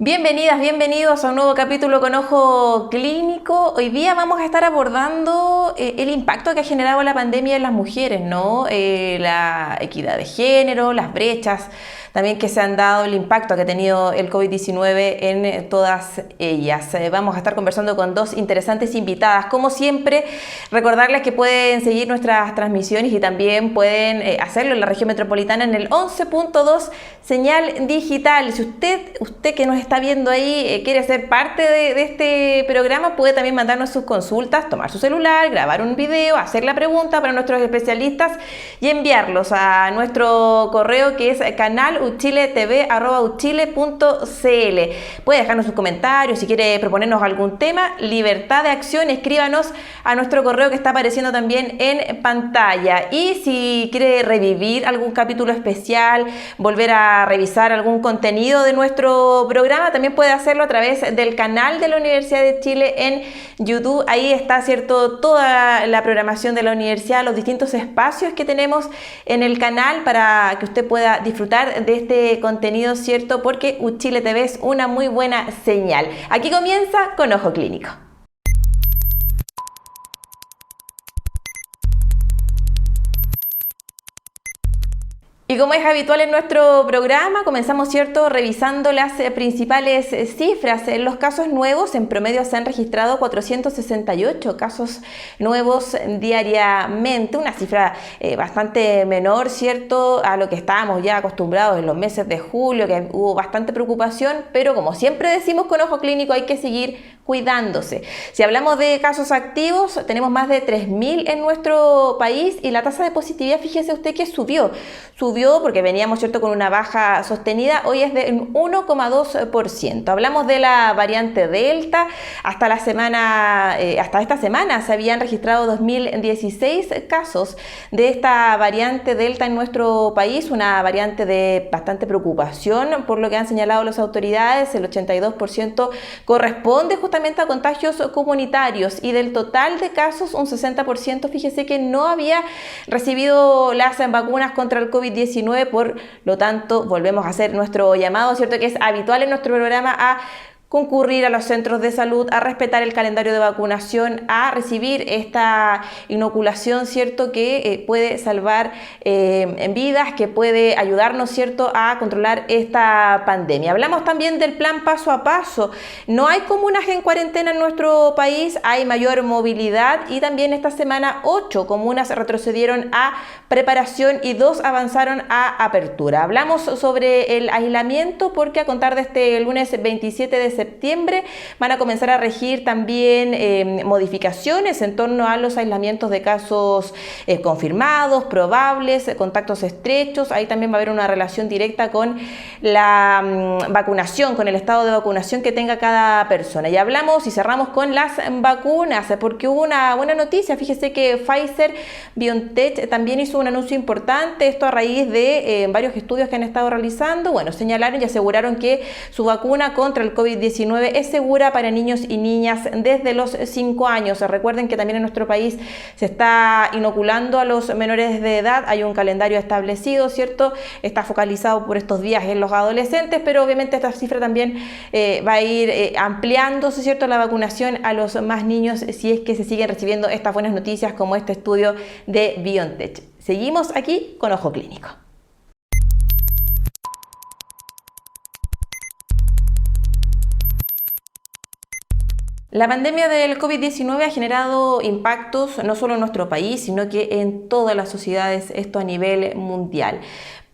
Bienvenidas, bienvenidos a un nuevo capítulo con Ojo Clínico. Hoy día vamos a estar abordando el impacto que ha generado la pandemia en las mujeres, ¿no? La equidad de género, las brechas también que se han dado, el impacto que ha tenido el COVID-19 en todas ellas. Vamos a estar conversando con dos interesantes invitadas. Como siempre, recordarles que pueden seguir nuestras transmisiones y también pueden hacerlo en la región metropolitana en el 11.2 señal digital. Si usted que nos está viendo ahí quiere ser parte de este programa, puede también mandarnos sus consultas, tomar su celular, grabar un video, hacer la pregunta para nuestros especialistas y enviarlos a nuestro correo que es canaluchiletv@uchile.cl. Puede dejarnos sus comentarios, si quiere proponernos algún tema, libertad de acción, escríbanos a nuestro correo que está apareciendo también en pantalla. Y si quiere revivir algún capítulo especial, volver a revisar algún contenido de nuestro programa, también puede hacerlo a través del canal de la Universidad de Chile en YouTube. Ahí está, ¿cierto?, toda la programación de la universidad, los distintos espacios que tenemos en el canal para que usted pueda disfrutar de este contenido, ¿cierto?, porque Uchile TV es una muy buena señal. Aquí comienza con Ojo Clínico. Y como es habitual en nuestro programa, comenzamos, ¿cierto?, revisando las principales cifras. En los casos nuevos, en promedio se han registrado 468 casos nuevos diariamente, una cifra bastante menor, ¿cierto?, a lo que estábamos ya acostumbrados en los meses de julio, que hubo bastante preocupación, pero como siempre decimos con Ojo Clínico, hay que seguir cuidándose. Si hablamos de casos activos, tenemos más de 3.000 en nuestro país y la tasa de positividad, fíjese usted que subió porque veníamos, ¿cierto?, con una baja sostenida, hoy es de 1,2%. Hablamos de la variante Delta, hasta esta semana se habían registrado 2.016 casos de esta variante Delta en nuestro país, una variante de bastante preocupación por lo que han señalado las autoridades. El 82% corresponde justamente a contagios comunitarios y del total de casos un 60%, fíjese que no había recibido las vacunas contra el COVID-19, por lo tanto volvemos a hacer nuestro llamado, ¿cierto?, que es habitual en nuestro programa, a concurrir a los centros de salud, a respetar el calendario de vacunación, a recibir esta inoculación, ¿cierto?, que puede salvar en vidas, que puede ayudarnos, ¿cierto?, a controlar esta pandemia. Hablamos también del plan paso a paso. No hay comunas en cuarentena en nuestro país, hay mayor movilidad y también esta semana 8 comunas retrocedieron a preparación y 2 avanzaron a apertura. Hablamos sobre el aislamiento porque a contar de este lunes 27 de septiembre van a comenzar a regir también modificaciones en torno a los aislamientos de casos confirmados, probables, contactos estrechos. Ahí también va a haber una relación directa con la vacunación, con el estado de vacunación que tenga cada persona. Y hablamos y cerramos con las vacunas, porque hubo una buena noticia. Fíjese que Pfizer BioNTech también hizo un anuncio importante, esto a raíz de varios estudios que han estado realizando. Bueno, señalaron y aseguraron que su vacuna contra el COVID-19 es segura para niños y niñas desde los 5 años. Recuerden que también en nuestro país se está inoculando a los menores de edad, hay un calendario establecido, ¿cierto? Está focalizado por estos días en los adolescentes, pero obviamente esta cifra también va a ir ampliándose, ¿cierto?, la vacunación a los más niños si es que se siguen recibiendo estas buenas noticias como este estudio de BioNTech. Seguimos aquí con Ojo Clínico. La pandemia del COVID-19 ha generado impactos no solo en nuestro país, sino que en todas las sociedades, esto a nivel mundial.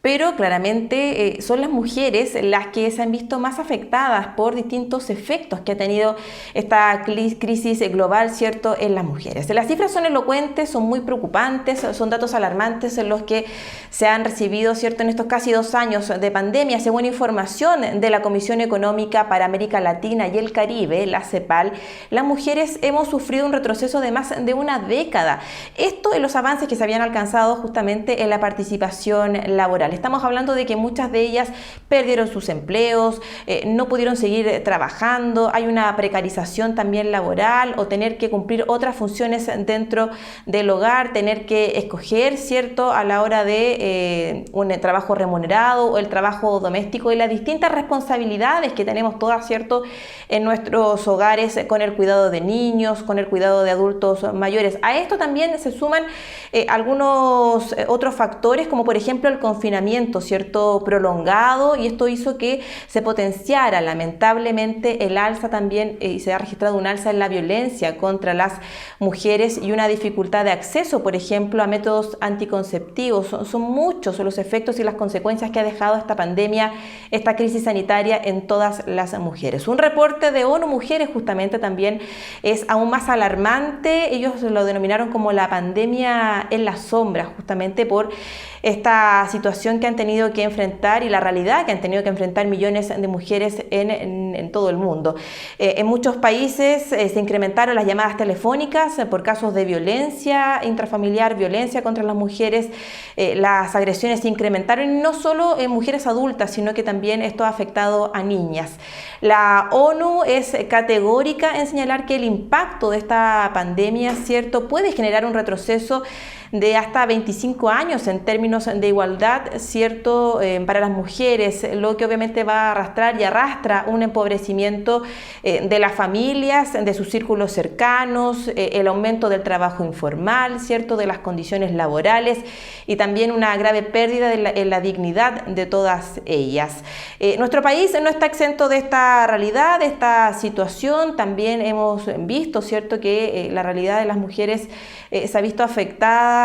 Pero claramente son las mujeres las que se han visto más afectadas por distintos efectos que ha tenido esta crisis global, ¿cierto?, en las mujeres. Las cifras son elocuentes, son muy preocupantes, son datos alarmantes en los que se han recibido, ¿cierto?, en estos casi 2 años de pandemia. Según información de la Comisión Económica para América Latina y el Caribe, la CEPAL, las mujeres hemos sufrido un retroceso de más de una década. Esto en los avances que se habían alcanzado justamente en la participación laboral. Estamos hablando de que muchas de ellas perdieron sus empleos, no pudieron seguir trabajando, hay una precarización también laboral o tener que cumplir otras funciones dentro del hogar, tener que escoger, ¿cierto?, a la hora de un trabajo remunerado o el trabajo doméstico y las distintas responsabilidades que tenemos todas, ¿cierto?, en nuestros hogares con el cuidado de niños, con el cuidado de adultos mayores. A esto también se suman algunos otros factores, como por ejemplo el confinamiento, ¿cierto?, prolongado, y esto hizo que se potenciara lamentablemente el alza también, y se ha registrado un alza en la violencia contra las mujeres y una dificultad de acceso, por ejemplo, a métodos anticonceptivos. Son muchos los efectos y las consecuencias que ha dejado esta pandemia, esta crisis sanitaria en todas las mujeres. Un reporte de ONU Mujeres justamente también es aún más alarmante. Ellos lo denominaron como la pandemia en la sombra, justamente por esta situación que han tenido que enfrentar y la realidad que han tenido que enfrentar millones de mujeres en todo el mundo. En muchos países se incrementaron las llamadas telefónicas por casos de violencia intrafamiliar, violencia contra las mujeres. Las agresiones se incrementaron, y no solo en mujeres adultas, sino que también esto ha afectado a niñas. La ONU es categórica en señalar que el impacto de esta pandemia, ¿cierto?, puede generar un retroceso de hasta 25 años en términos de igualdad, ¿cierto?, para las mujeres, lo que obviamente va a arrastrar y arrastra un empobrecimiento de las familias, de sus círculos cercanos, el aumento del trabajo informal, ¿cierto?, de las condiciones laborales, y también una grave pérdida en la dignidad de todas ellas. Nuestro país no está exento de esta realidad, de esta situación. También hemos visto, ¿cierto?, que la realidad de las mujeres se ha visto afectada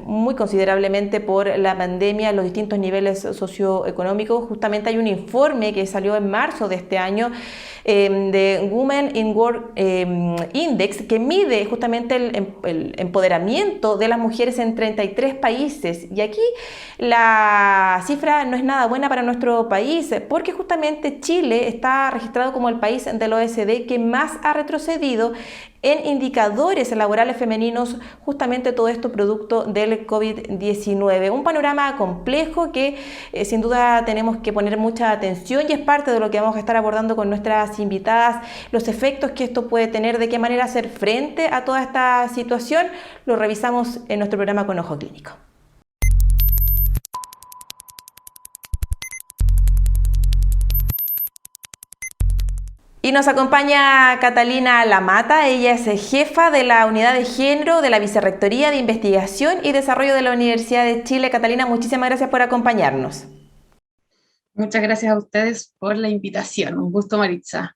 muy considerablemente por la pandemia en los distintos niveles socioeconómicos. Justamente hay un informe que salió en marzo de este año de Women in Work Index, que mide justamente el empoderamiento de las mujeres en 33 países. Y aquí la cifra no es nada buena para nuestro país, porque justamente Chile está registrado como el país del OECD que más ha retrocedido en indicadores laborales femeninos, justamente todo esto producto del COVID-19. Un panorama complejo que sin duda tenemos que poner mucha atención, y es parte de lo que vamos a estar abordando con nuestras invitadas, los efectos que esto puede tener, de qué manera hacer frente a toda esta situación. Lo revisamos en nuestro programa Con Ojo Clínico. Y nos acompaña Catalina Lamata. Ella es jefa de la Unidad de Género de la Vicerrectoría de Investigación y Desarrollo de la Universidad de Chile. Catalina, muchísimas gracias por acompañarnos. Muchas gracias a ustedes por la invitación. Un gusto, Maritza.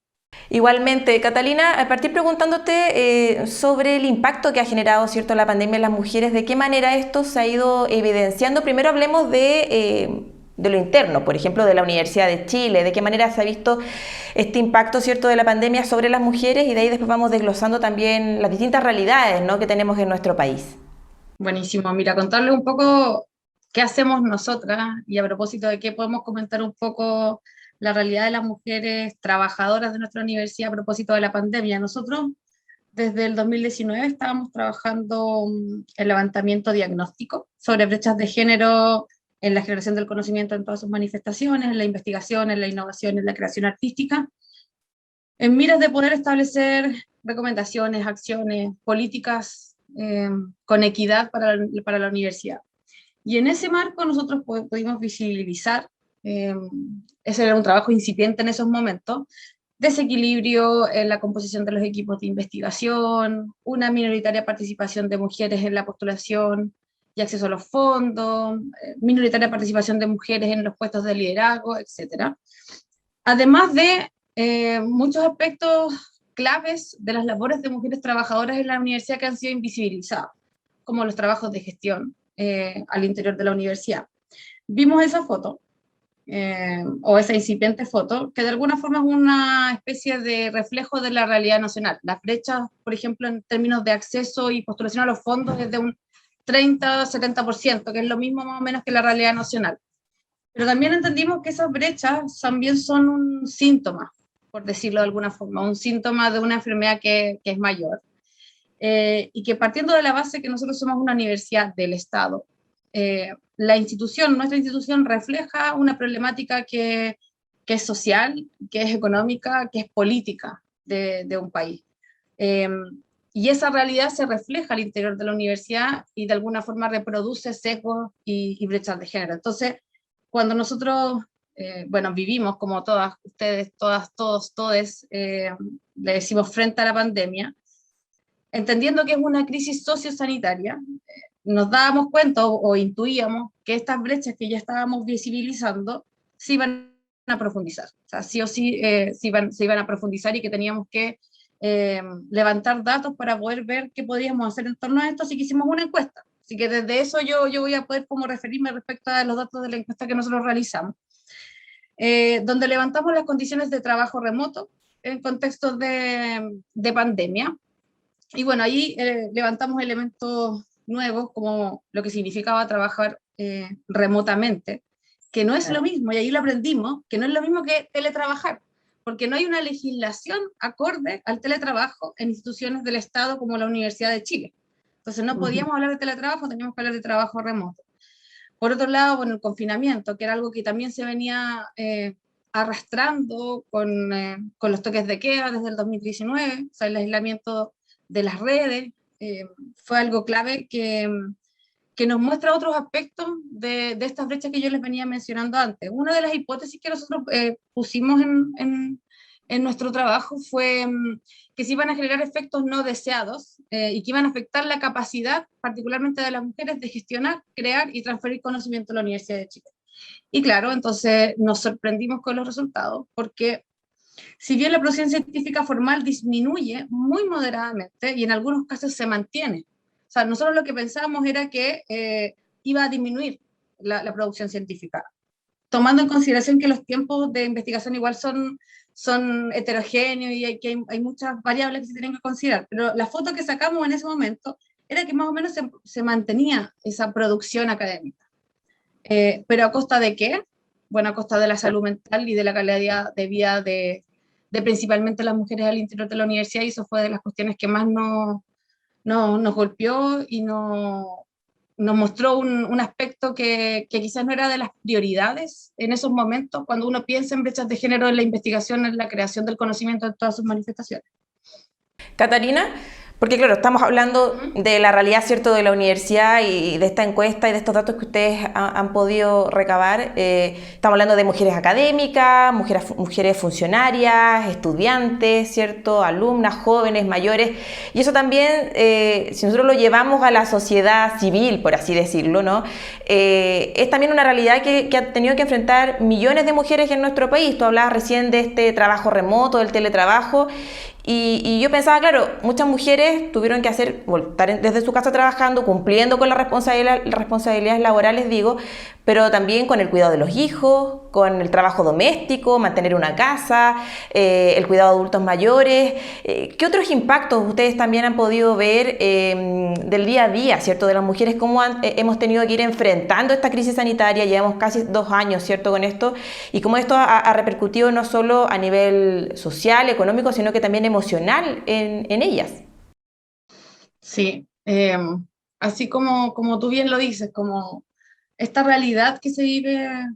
Igualmente, Catalina, a partir preguntándote sobre el impacto que ha generado, ¿cierto?, la pandemia en las mujeres, ¿de qué manera esto se ha ido evidenciando? Primero hablemos de lo interno, por ejemplo, de la Universidad de Chile, de qué manera se ha visto este impacto, ¿cierto?, de la pandemia sobre las mujeres, y de ahí después vamos desglosando también las distintas realidades, ¿no?, que tenemos en nuestro país. Buenísimo. Mira, contarles un poco qué hacemos nosotras, y a propósito de qué podemos comentar un poco la realidad de las mujeres trabajadoras de nuestra universidad a propósito de la pandemia. Nosotros desde el 2019 estábamos trabajando en levantamiento diagnóstico sobre brechas de género en la generación del conocimiento en todas sus manifestaciones, en la investigación, en la innovación, en la creación artística, en miras de poder establecer recomendaciones, acciones, políticas con equidad para la universidad. Y en ese marco nosotros pudimos visibilizar, ese era un trabajo incipiente en esos momentos, desequilibrio en la composición de los equipos de investigación, una minoritaria participación de mujeres en la postulación y acceso a los fondos, minoritaria participación de mujeres en los puestos de liderazgo, etc. Además de muchos aspectos claves de las labores de mujeres trabajadoras en la universidad que han sido invisibilizados, como los trabajos de gestión al interior de la universidad. Vimos esa foto, o esa incipiente foto, que de alguna forma es una especie de reflejo de la realidad nacional. Las brechas, por ejemplo, en términos de acceso y postulación a los fondos es de un 30-70%, que es lo mismo más o menos que la realidad nacional. Pero también entendimos que esas brechas también son un síntoma, por decirlo de alguna forma, un síntoma de una enfermedad que es mayor. Y que partiendo de la base que nosotros somos una universidad del Estado, nuestra institución refleja una problemática que es social, que es económica, que es política de un país. Y esa realidad se refleja al interior de la universidad y de alguna forma reproduce sesgos y brechas de género. Entonces, cuando nosotros, bueno, vivimos como todas ustedes, todas, todos, todes, le decimos frente a la pandemia, entendiendo que es una crisis sociosanitaria, nos dábamos cuenta o intuíamos que estas brechas que ya estábamos visibilizando se iban a profundizar. O sea, sí o sí se iban a profundizar y que teníamos que levantar datos para poder ver qué podríamos hacer en torno a esto, así que hicimos una encuesta. Así que desde eso yo voy a poder como referirme respecto a los datos de la encuesta que nosotros realizamos, donde levantamos las condiciones de trabajo remoto en contextos de pandemia. Y bueno, ahí levantamos elementos nuevos como lo que significaba trabajar remotamente, que no es lo mismo, y ahí lo aprendimos, que no es lo mismo que teletrabajar, porque no hay una legislación acorde al teletrabajo en instituciones del Estado como la Universidad de Chile. Entonces no podíamos hablar de teletrabajo, teníamos que hablar de trabajo remoto. Por otro lado, bueno, el confinamiento, que era algo que también se venía arrastrando con los toques de queda desde el 2019, o sea, el aislamiento de las redes, fue algo clave que nos muestra otros aspectos de estas brechas que yo les venía mencionando antes. Una de las hipótesis que nosotros pusimos en nuestro trabajo fue que se iban a generar efectos no deseados y que iban a afectar la capacidad, particularmente de las mujeres, de gestionar, crear y transferir conocimiento a la Universidad de Chile. Y claro, entonces nos sorprendimos con los resultados, porque si bien la producción científica formal disminuye muy moderadamente y en algunos casos se mantiene, o sea, nosotros lo que pensábamos era que iba a disminuir la producción científica, tomando en consideración que los tiempos de investigación igual son heterogéneos y que hay muchas variables que se tienen que considerar, pero la foto que sacamos en ese momento era que más o menos se mantenía esa producción académica. ¿Pero a costa de qué? Bueno, a costa de la salud mental y de la calidad de vida de principalmente las mujeres al interior de la universidad, y eso fue de las cuestiones que más nos golpeó y nos mostró un aspecto que quizás no era de las prioridades en esos momentos, cuando uno piensa en brechas de género en la investigación, en la creación del conocimiento en todas sus manifestaciones. Catarina, porque claro, estamos hablando de la realidad, ¿cierto?, de la universidad y de esta encuesta y de estos datos que ustedes han podido recabar. Estamos hablando de mujeres académicas, mujeres funcionarias, estudiantes, ¿cierto?, alumnas, jóvenes, mayores. Y eso también, si nosotros lo llevamos a la sociedad civil, por así decirlo, ¿no?, es también una realidad que ha tenido que enfrentar millones de mujeres en nuestro país. Tú hablabas recién de este trabajo remoto, del teletrabajo. Y yo pensaba, claro, muchas mujeres tuvieron que estar desde su casa trabajando, cumpliendo con las responsabilidades laborales, digo, pero también con el cuidado de los hijos, con el trabajo doméstico, mantener una casa, el cuidado de adultos mayores. ¿Qué otros impactos ustedes también han podido ver del día a día, ¿cierto?, de las mujeres? ¿Cómo hemos tenido que ir enfrentando esta crisis sanitaria? Llevamos casi 2 años, ¿cierto?, con esto, y cómo esto ha repercutido no solo a nivel social, económico, sino que también emocional en ellas. Sí, así como tú bien lo dices, como esta realidad que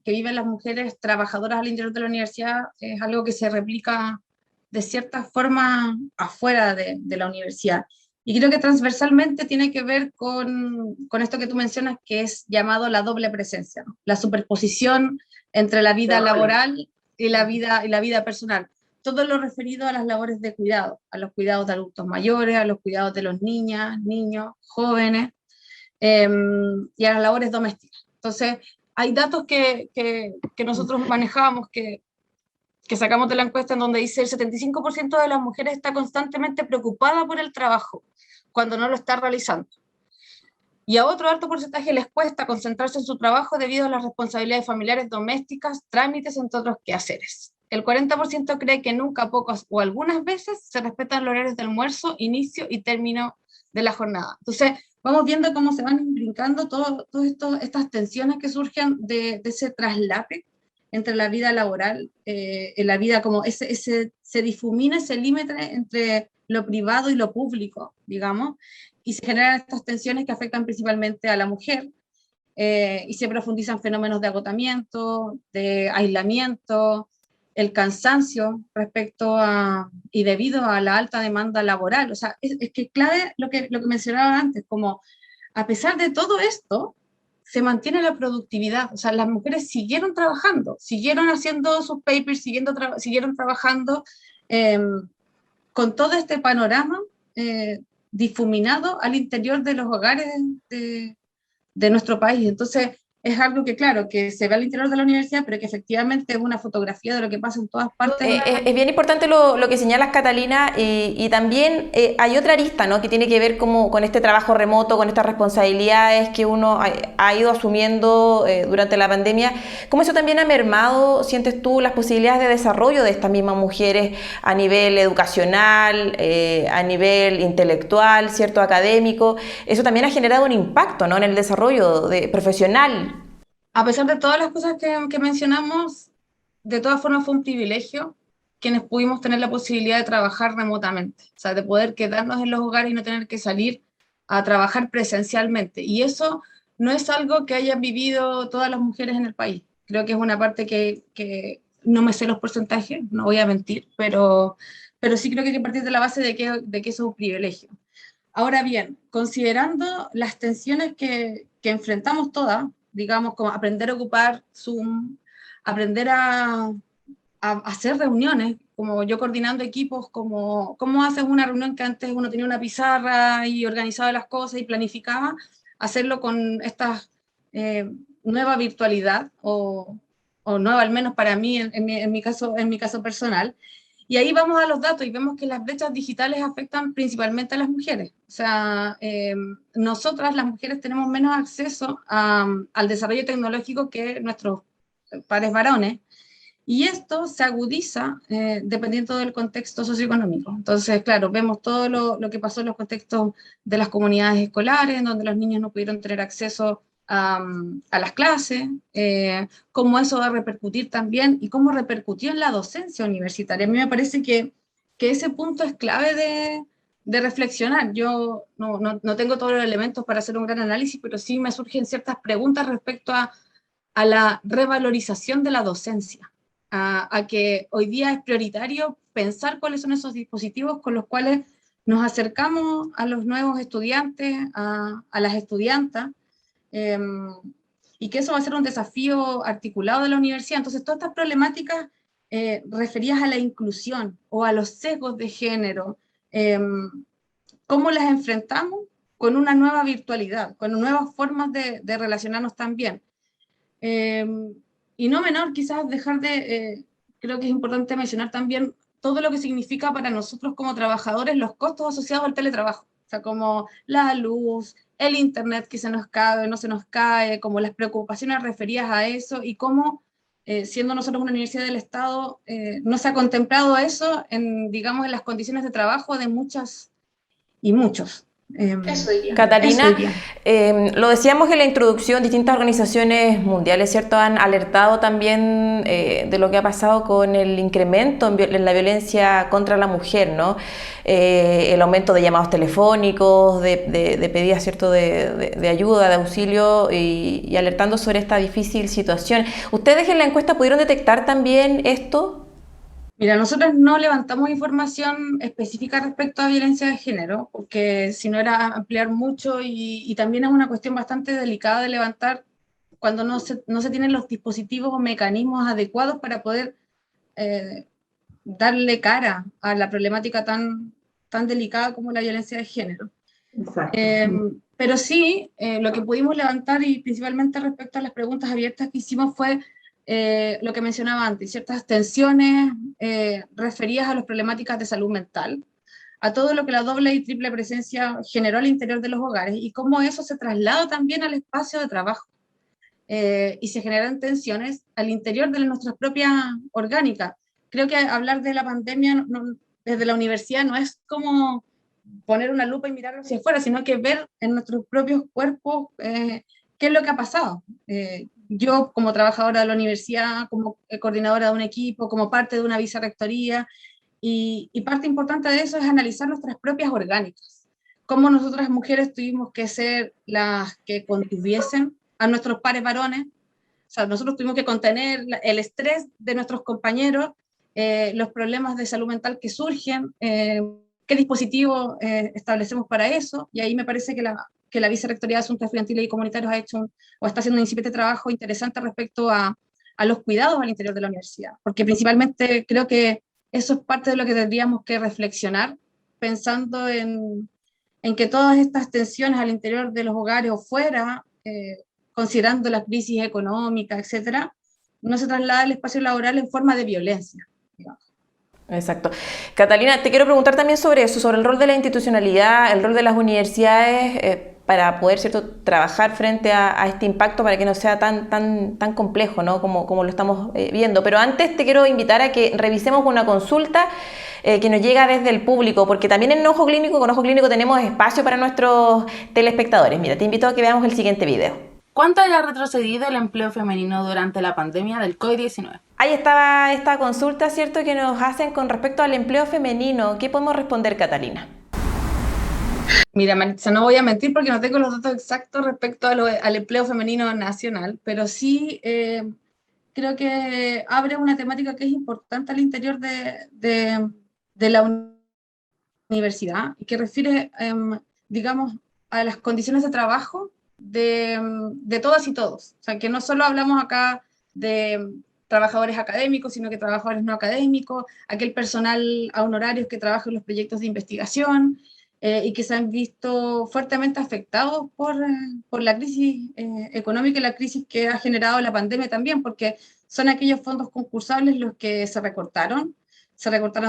que viven las mujeres trabajadoras al interior de la universidad es algo que se replica de cierta forma afuera de la universidad. Y creo que transversalmente tiene que ver con esto que tú mencionas, que es llamado la doble presencia, ¿no? La superposición entre la vida laboral y la vida personal. Todo lo referido a las labores de cuidado, a los cuidados de adultos mayores, a los cuidados de los niñas, niños, jóvenes, y a las labores domésticas. Entonces, hay datos que nosotros manejamos, que sacamos de la encuesta, en donde dice el 75% de las mujeres está constantemente preocupada por el trabajo cuando no lo está realizando. Y a otro alto porcentaje les cuesta concentrarse en su trabajo debido a las responsabilidades familiares, domésticas, trámites, entre otros quehaceres. El 40% cree que nunca, pocas o algunas veces se respetan los horarios de almuerzo, inicio y término de la jornada. Entonces, vamos viendo cómo se van brincando todas estas tensiones que surgen de ese traslape entre la vida laboral, en la vida como se difumina ese límite entre lo privado y lo público, digamos, y se generan estas tensiones que afectan principalmente a la mujer, y se profundizan fenómenos de agotamiento, de aislamiento, el cansancio respecto a, y debido a la alta demanda laboral. O sea, es que clave lo que mencionaba antes, como a pesar de todo esto, se mantiene la productividad. O sea, las mujeres siguieron trabajando, siguieron haciendo sus papers, siguieron trabajando eh, con todo este panorama difuminado al interior de los hogares de, de nuestro país. Entonces, es algo que, claro, que se ve al interior de la universidad, pero que efectivamente es una fotografía de lo que pasa en todas partes. Es bien importante lo que señalas, Catalina, y también hay otra arista, ¿no? Que tiene que ver como con este trabajo remoto, con estas responsabilidades que uno ha ido asumiendo durante la pandemia. ¿Cómo eso también ha mermado, sientes tú, las posibilidades de desarrollo de estas mismas mujeres a nivel educacional, a nivel intelectual, cierto, académico? Eso también ha generado un impacto, ¿no? En el desarrollo profesional. A pesar de todas las cosas que mencionamos, de todas formas fue un privilegio quienes pudimos tener la posibilidad de trabajar remotamente, o sea, de poder quedarnos en los hogares y no tener que salir a trabajar presencialmente. Y eso no es algo que hayan vivido todas las mujeres en el país. Creo que es una parte que no me sé los porcentajes, no voy a mentir, pero sí creo que hay que partir de la base de que eso es un privilegio. Ahora bien, considerando las tensiones que enfrentamos todas, digamos, como aprender a ocupar Zoom, aprender a hacer reuniones, como yo coordinando equipos, como cómo haces una reunión que antes uno tenía una pizarra y organizaba las cosas y planificaba, hacerlo con esta nueva virtualidad, o nueva al menos para mí, en mi caso personal. Y ahí vamos a los datos y vemos que las brechas digitales afectan principalmente a las mujeres. O sea, nosotras las mujeres tenemos menos acceso al desarrollo tecnológico que nuestros pares varones, y esto se agudiza dependiendo del contexto socioeconómico. Entonces, claro, vemos todo lo que pasó en los contextos de las comunidades escolares, en donde los niños no pudieron tener acceso a las clases, cómo eso va a repercutir también y cómo repercutió en la docencia universitaria. A mí me parece que ese punto es clave de reflexionar. Yo no tengo todos los elementos para hacer un gran análisis, pero sí me surgen ciertas preguntas respecto a la revalorización de la docencia, a que hoy día es prioritario pensar cuáles son esos dispositivos con los cuales nos acercamos a los nuevos estudiantes, a las estudiantas, eh, y que eso va a ser un desafío articulado de la universidad. Entonces, todas estas problemáticas referidas a la inclusión o a los sesgos de género, eh, ¿cómo las enfrentamos con una nueva virtualidad, con nuevas formas de relacionarnos también? Eh, y no menor, quizás creo que es importante mencionar también todo lo que significa para nosotros como trabajadores los costos asociados al teletrabajo. O sea, como la luz, el internet que se nos cae, no se nos cae, como las preocupaciones referidas a eso y cómo, siendo nosotros una universidad del Estado, no se ha contemplado eso en, digamos, en las condiciones de trabajo de muchas y muchos. Eso Catalina, diría. lo decíamos en la introducción, distintas organizaciones mundiales, ¿cierto?, han alertado también de lo que ha pasado con el incremento en la violencia contra la mujer, ¿no? El aumento de llamados telefónicos, de pedidas, ¿cierto?, de ayuda, de auxilio y alertando sobre esta difícil situación. ¿Ustedes en la encuesta pudieron detectar también esto? Mira, nosotros no levantamos información específica respecto a violencia de género, porque si no era ampliar mucho y también es una cuestión bastante delicada de levantar cuando no se tienen los dispositivos o mecanismos adecuados para poder eh, darle cara a la problemática tan delicada como la violencia de género. Exacto. Eh, pero sí, lo que pudimos levantar y principalmente respecto a las preguntas abiertas que hicimos fue lo que mencionaba antes, ciertas tensiones referidas a las problemáticas de salud mental, a todo lo que la doble y triple presencia generó al interior de los hogares y cómo eso se traslada también al espacio de trabajo. Y se generan tensiones al interior de nuestras propias orgánicas. Creo que hablar de la pandemia desde la universidad no es como poner una lupa y mirar hacia afuera, sino que ver en nuestros propios cuerpos qué es lo que ha pasado. Yo como trabajadora de la universidad, como coordinadora de un equipo, como parte de una vicerrectoría, y parte importante de eso es analizar nuestras propias orgánicas. Cómo nosotras mujeres tuvimos que ser las que contuviesen a nuestros pares varones. O sea, nosotros tuvimos que contener el estrés de nuestros compañeros, los problemas de salud mental que surgen, qué dispositivo establecemos para eso, y ahí me parece que la Vicerrectoría de Asuntos Estudiantiles y Comunitarios ha hecho o está haciendo un incipiente trabajo interesante respecto a los cuidados al interior de la universidad, porque principalmente creo que eso es parte de lo que tendríamos que reflexionar, pensando en que todas estas tensiones al interior de los hogares o fuera, considerando la crisis económica, etcétera, no se traslada al espacio laboral en forma de violencia, digamos. Exacto. Catalina, te quiero preguntar también sobre eso, sobre el rol de la institucionalidad, el rol de las universidades para poder, ¿cierto?, trabajar frente a este impacto para que no sea tan complejo, ¿no?, como lo estamos viendo. Pero antes te quiero invitar a que revisemos una consulta que nos llega desde el público, porque también en Ojo Clínico, con Ojo Clínico tenemos espacio para nuestros telespectadores. Mira, te invito a que veamos el siguiente video. ¿Cuánto haya retrocedido el empleo femenino durante la pandemia del COVID-19? Ahí estaba esta consulta, ¿cierto?, que nos hacen con respecto al empleo femenino. ¿Qué podemos responder, Catalina? Mira, Maritza, no voy a mentir porque no tengo los datos exactos respecto al empleo femenino nacional, pero sí creo que abre una temática que es importante al interior de la universidad y que refiere, digamos, a las condiciones de trabajo de todas y todos. O sea, que no solo hablamos acá de trabajadores académicos, sino que trabajadores no académicos, aquel personal a honorarios que trabaja en los proyectos de investigación y que se han visto fuertemente afectados por la crisis económica y la crisis que ha generado la pandemia también, porque son aquellos fondos concursables los que se recortaron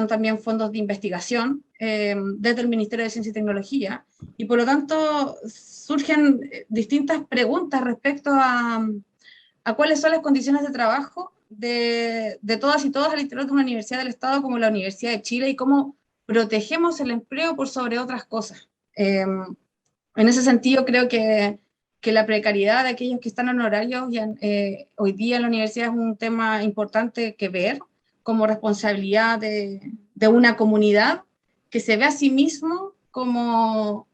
también fondos de investigación desde el Ministerio de Ciencia y Tecnología, y por lo tanto surgen distintas preguntas respecto a cuáles son las condiciones de trabajo de todas y todos al interior de una universidad del Estado como la Universidad de Chile y cómo protegemos el empleo por sobre otras cosas. En ese sentido creo que la precariedad de aquellos que están en horarios hoy día en la universidad es un tema importante que ver como responsabilidad de una comunidad que se ve a sí mismo como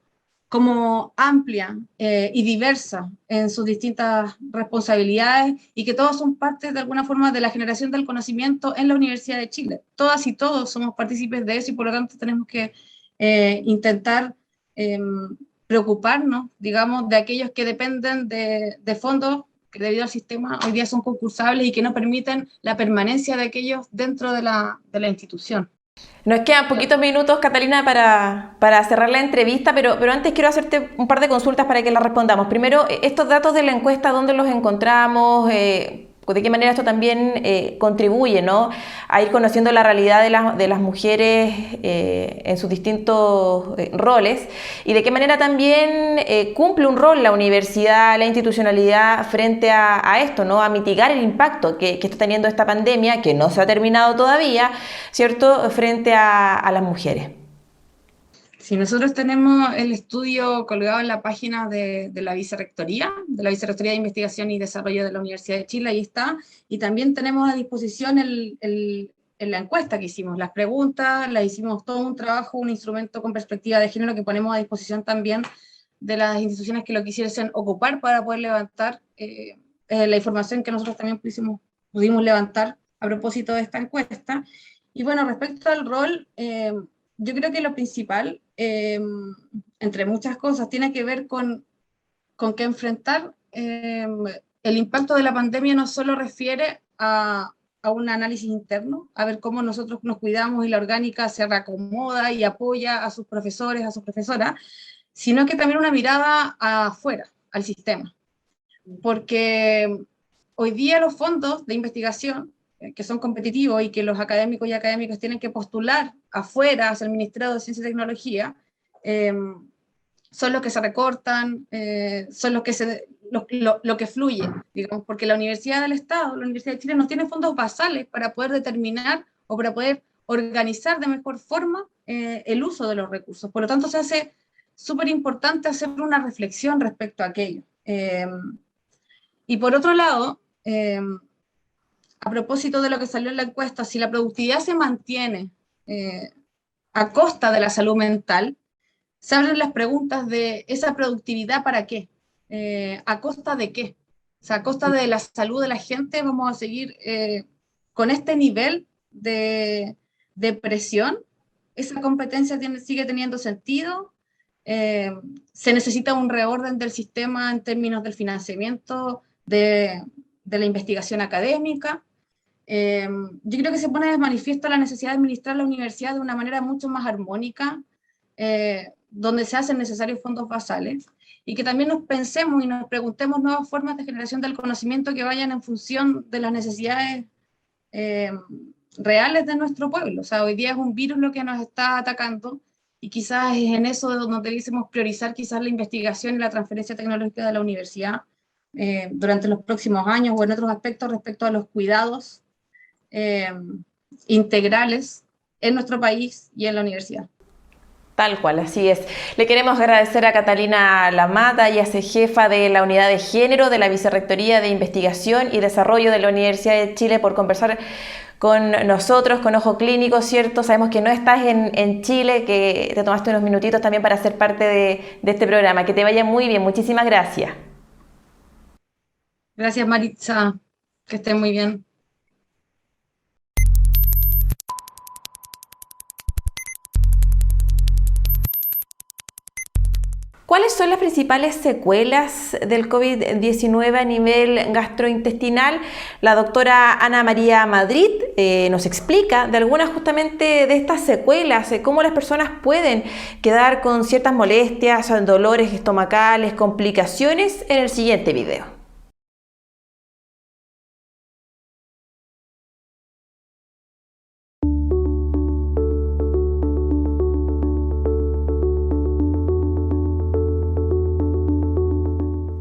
amplia y diversa en sus distintas responsabilidades y que todos son parte de alguna forma de la generación del conocimiento en la Universidad de Chile. Todas y todos somos partícipes de eso y por lo tanto tenemos que intentar preocuparnos, digamos, de aquellos que dependen de fondos que debido al sistema hoy día son concursables y que no permiten la permanencia de aquellos dentro de la institución. Nos quedan poquitos minutos, Catalina, para cerrar la entrevista, pero antes quiero hacerte un par de consultas para que las respondamos. Primero, estos datos de la encuesta, ¿dónde los encontramos? ¿De qué manera esto también contribuye, ¿no?, a ir conociendo la realidad de las mujeres en sus distintos roles? ¿Y de qué manera también cumple un rol la universidad, la institucionalidad frente a esto, ¿no?, a mitigar el impacto que está teniendo esta pandemia, que no se ha terminado todavía, ¿cierto?, frente a las mujeres? Sí, nosotros tenemos el estudio colgado en la página de la Vicerrectoría, de Investigación y Desarrollo de la Universidad de Chile, ahí está, y también tenemos a disposición en la encuesta que hicimos, las preguntas, las hicimos todo un trabajo, un instrumento con perspectiva de género que ponemos a disposición también de las instituciones que lo quisiesen ocupar para poder levantar la información que nosotros también pudimos levantar a propósito de esta encuesta. Y bueno, respecto al rol, yo creo que lo principal, entre muchas cosas, tiene que ver con que enfrentar el impacto de la pandemia no solo refiere a un análisis interno, a ver cómo nosotros nos cuidamos y la orgánica se reacomoda y apoya a sus profesores, a sus profesoras, sino que también una mirada afuera, al sistema. Porque hoy día los fondos de investigación que son competitivos y que los académicos y académicas tienen que postular afuera hacia el Ministerio de Ciencia y Tecnología, son los que se recortan, son los que lo que fluye, digamos, porque la Universidad del Estado, la Universidad de Chile, no tiene fondos basales para poder determinar o para poder organizar de mejor forma el uso de los recursos. Por lo tanto, se hace súper importante hacer una reflexión respecto a aquello. Y por otro lado, a propósito de lo que salió en la encuesta, si la productividad se mantiene a costa de la salud mental, se abren las preguntas de esa productividad para qué, a costa de qué. O sea, a costa de la salud de la gente vamos a seguir con este nivel de presión. Esa competencia sigue teniendo sentido. Se necesita un reorden del sistema en términos del financiamiento de la investigación académica. Yo creo que se pone de manifiesto la necesidad de administrar la universidad de una manera mucho más armónica, donde se hacen necesarios fondos basales, y que también nos pensemos y nos preguntemos nuevas formas de generación del conocimiento que vayan en función de las necesidades reales de nuestro pueblo. O sea, hoy día es un virus lo que nos está atacando, y quizás es en eso donde debiésemos priorizar quizás la investigación y la transferencia tecnológica de la universidad durante los próximos años, o en otros aspectos respecto a los cuidados integrales en nuestro país y en la universidad. Tal cual, así es. Le queremos agradecer a Catalina Lamata, ella es jefa de la Unidad de Género de la Vicerrectoría de Investigación y Desarrollo de la Universidad de Chile, por conversar con nosotros, con Ojo Clínico, ¿cierto? Sabemos que no estás en Chile, que te tomaste unos minutitos también para ser parte de este programa. Que te vaya muy bien, muchísimas gracias. Gracias, Maritza, que estén muy bien. ¿Cuáles son las principales secuelas del COVID-19 a nivel gastrointestinal? La doctora Ana María Madrid nos explica de algunas justamente de estas secuelas, cómo las personas pueden quedar con ciertas molestias, dolores estomacales, complicaciones en el siguiente video.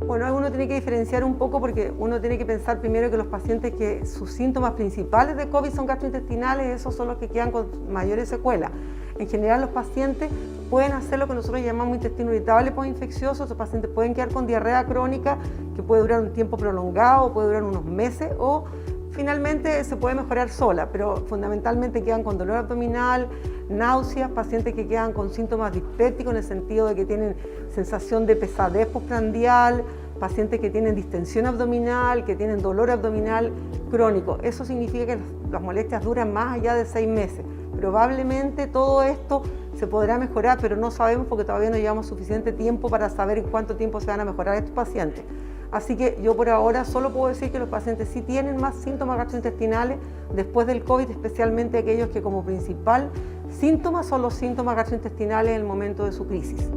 Bueno, uno tiene que diferenciar un poco porque uno tiene que pensar primero que los pacientes que sus síntomas principales de COVID son gastrointestinales, esos son los que quedan con mayores secuelas. En general los pacientes pueden hacer lo que nosotros llamamos intestino irritable postinfeccioso. Estos pacientes pueden quedar con diarrea crónica que puede durar un tiempo prolongado, puede durar unos meses, o finalmente se puede mejorar sola, pero fundamentalmente quedan con dolor abdominal, náuseas, pacientes que quedan con síntomas dispépticos en el sentido de que tienen sensación de pesadez postprandial, pacientes que tienen distensión abdominal, que tienen dolor abdominal crónico. Eso significa que las molestias duran más allá de 6 meses. Probablemente todo esto se podrá mejorar, pero no sabemos porque todavía no llevamos suficiente tiempo para saber en cuánto tiempo se van a mejorar estos pacientes. Así que yo por ahora solo puedo decir que los pacientes sí tienen más síntomas gastrointestinales después del COVID, especialmente aquellos que como principal síntoma son los síntomas gastrointestinales en el momento de su crisis.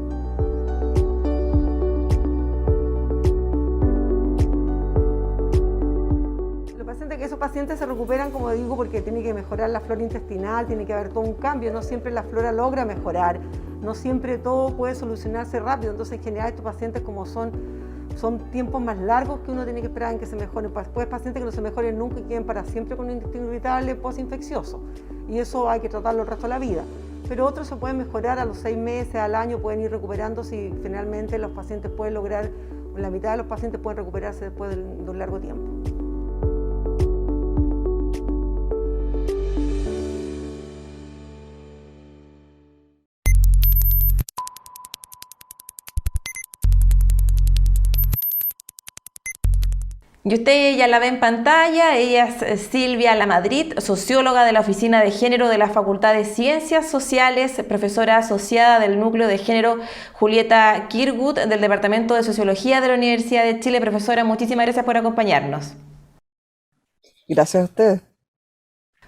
Esos pacientes se recuperan, como digo, porque tiene que mejorar la flora intestinal, tiene que haber todo un cambio, no siempre la flora logra mejorar, no siempre todo puede solucionarse rápido, entonces en general estos pacientes como son tiempos más largos que uno tiene que esperar en que se mejoren. Después pacientes que no se mejoren nunca y queden para siempre con un intestino irritable postinfeccioso, y eso hay que tratarlo el resto de la vida. Pero otros se pueden mejorar a los 6 meses, al año, pueden ir recuperándose y finalmente los pacientes pueden lograr, la mitad de los pacientes pueden recuperarse después de un largo tiempo. Y usted ya la ve en pantalla, ella es Silvia Lamadrid, socióloga de la Oficina de Género de la Facultad de Ciencias Sociales, profesora asociada del Núcleo de Género Julieta Kirkwood del Departamento de Sociología de la Universidad de Chile. Profesora, muchísimas gracias por acompañarnos. Gracias a ustedes.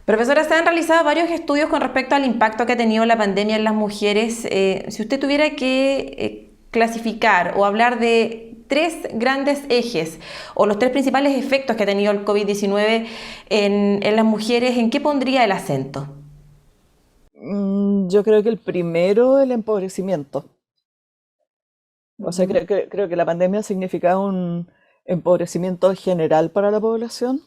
Profesora, se han realizado varios estudios con respecto al impacto que ha tenido la pandemia en las mujeres. Si usted tuviera que clasificar o hablar de 3 grandes ejes o los 3 principales efectos que ha tenido el COVID-19 en las mujeres, ¿en qué pondría el acento? Yo creo que el primero, el empobrecimiento. O sea, creo que la pandemia ha significado un empobrecimiento general para la población,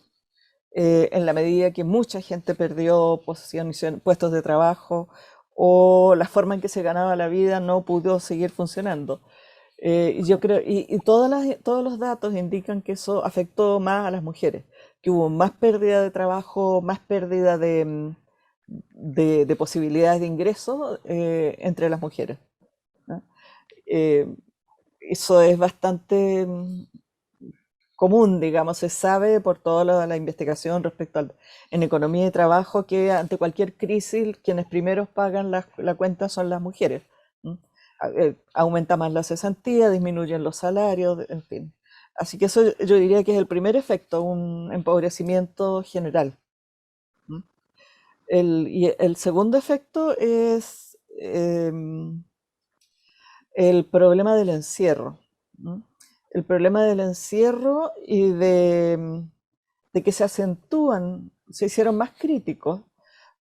en la medida que mucha gente perdió puestos de trabajo, o la forma en que se ganaba la vida no pudo seguir funcionando. Yo creo, y todos los datos indican que eso afectó más a las mujeres, que hubo más pérdida de trabajo, más pérdida de posibilidades de ingreso entre las mujeres, ¿no? Eso es bastante común, digamos, se sabe por toda la investigación en economía y trabajo que ante cualquier crisis quienes primeros pagan la cuenta son las mujeres. ¿Mm? Aumenta más la cesantía, disminuyen los salarios, en fin. Así que eso yo diría que es el primer efecto, un empobrecimiento general. ¿Mm? Y el segundo efecto es el problema del encierro. ¿Mm? El problema del encierro y de que se hicieron más críticos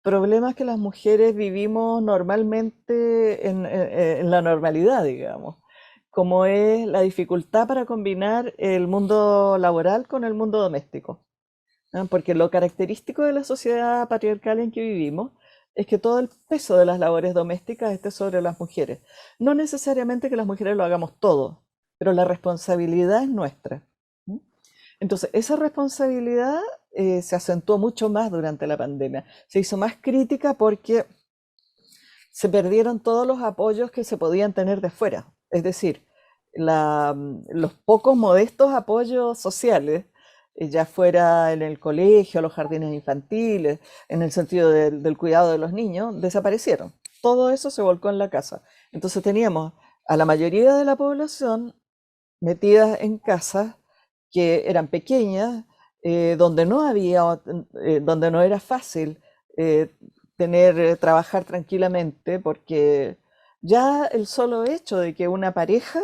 problemas que las mujeres vivimos normalmente en la normalidad, digamos, como es la dificultad para combinar el mundo laboral con el mundo doméstico. ¿No? Porque lo característico de la sociedad patriarcal en que vivimos es que todo el peso de las labores domésticas esté sobre las mujeres. No necesariamente que las mujeres lo hagamos todo, pero la responsabilidad es nuestra. ¿Mm? Entonces, esa responsabilidad se acentuó mucho más durante la pandemia. Se hizo más crítica porque se perdieron todos los apoyos que se podían tener de fuera. Es decir, los pocos modestos apoyos sociales, ya fuera en el colegio, los jardines infantiles, en el sentido del cuidado de los niños, desaparecieron. Todo eso se volcó en la casa. Entonces teníamos a la mayoría de la población metidas en casas que eran pequeñas, donde donde no era fácil trabajar tranquilamente, porque ya el solo hecho de que una pareja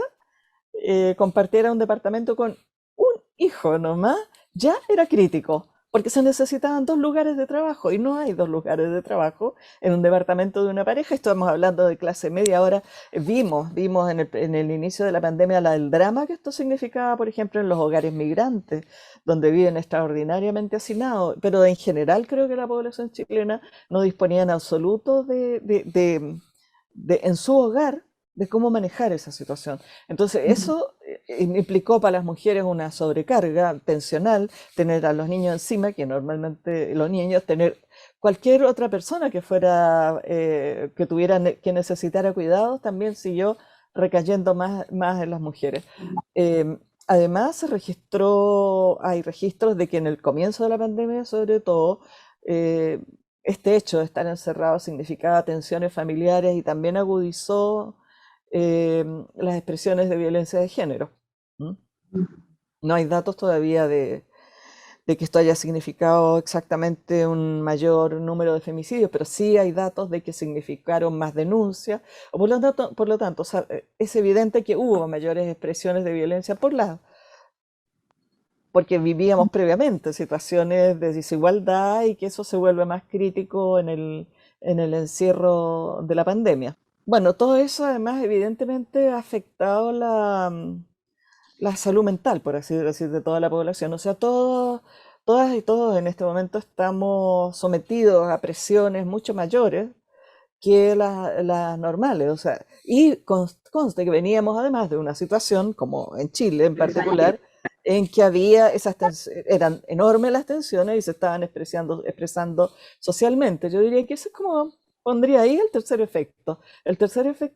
compartiera un departamento con un hijo nomás, ya era crítico, porque se necesitaban 2 lugares de trabajo, y no hay 2 lugares de trabajo en un departamento de una pareja. Estamos hablando de clase media. Ahora vimos en el inicio de la pandemia el drama que esto significaba, por ejemplo, en los hogares migrantes, donde viven extraordinariamente hacinados, pero en general creo que la población chilena no disponía en absoluto en su hogar de cómo manejar esa situación. Entonces eso implicó para las mujeres una sobrecarga tensional, tener a los niños encima, que normalmente los niños, tener cualquier otra persona que fuera, que que necesitara cuidados, también siguió recayendo más en las mujeres. Además, hay registros de que en el comienzo de la pandemia, sobre todo, este hecho de estar encerrado significaba tensiones familiares y también agudizó las expresiones de violencia de género. ¿Mm? No hay datos todavía de que esto haya significado exactamente un mayor número de femicidios, pero sí hay datos de que significaron más denuncias, o por lo tanto, o sea, es evidente que hubo mayores expresiones de violencia porque vivíamos previamente situaciones de desigualdad, y que eso se vuelve más crítico en el encierro de la pandemia. Bueno, todo eso además evidentemente ha afectado la salud mental, por así decir, de toda la población. O sea, todas y todos en este momento estamos sometidos a presiones mucho mayores que las normales. O sea, y conste que veníamos además de una situación, como en Chile en particular, en que eran enormes las tensiones y se estaban expresando socialmente. Yo diría que eso es como, pondría ahí el tercer efecto